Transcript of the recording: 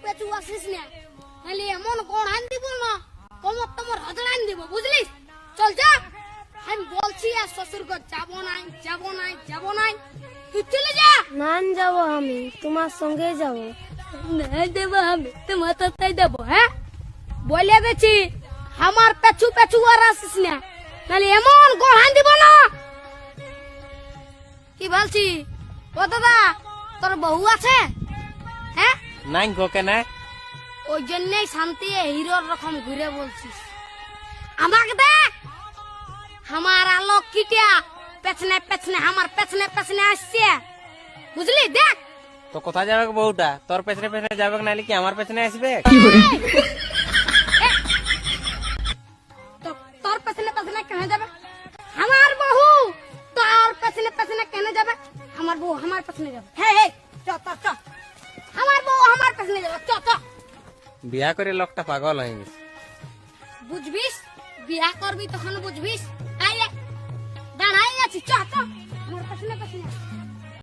পেছু আসিস না, নাহলে এমন গড়ান দিব না, কোমর তোমার হজড়ান দিব, বুঝলিস? চল যা, আমি বলছি আর শ্বশুর ঘর যাবো নাই, যাবো নাই, যাবো নাই, তুই চলে যা। না যাব, আমি তোমার সঙ্গে যাব। না দেবো আমি, তোমার তাই দেবো। হ্যাঁ, বলে দিচ্ছি, আমার পেছু পেছু আর আসিস না, নাহলে এমন গড়ান দিব না। কি বলছি? ও দাদা, তোর বউ আছে? হ্যাঁ, নাই গো কেন? ওই জন্যই শান্তি হিরোর রকম ঘুরে বলছিস। আমাকে দেখ, আমার আলোক কিটিয়া পেছনে পেছনে, আমার পেছনে পেছনে আসছে, বুঝলি? দেখ তো কোথায় যাবে গো বউটা? তোর পেছনে পেছনে যাবে নাহলে কি আমার পেছনে আসবে? তোর পেছনে পেছনে কেন যাবে? আমার বউ তোর পেছনে পেছনে কেন যাবে? আমার বউ আমার পেছনে যাবে। হ্যাঁ, চ চ চ, আমার বউ আমার পেছনে যাবে, চ চ। বিয়া করে লোকটা পাগল হয়ে গেছে। বুঝবিস, বিয়া করবি তখন বুঝবিস। আইলে দাঁড়াই আছি, চ চ।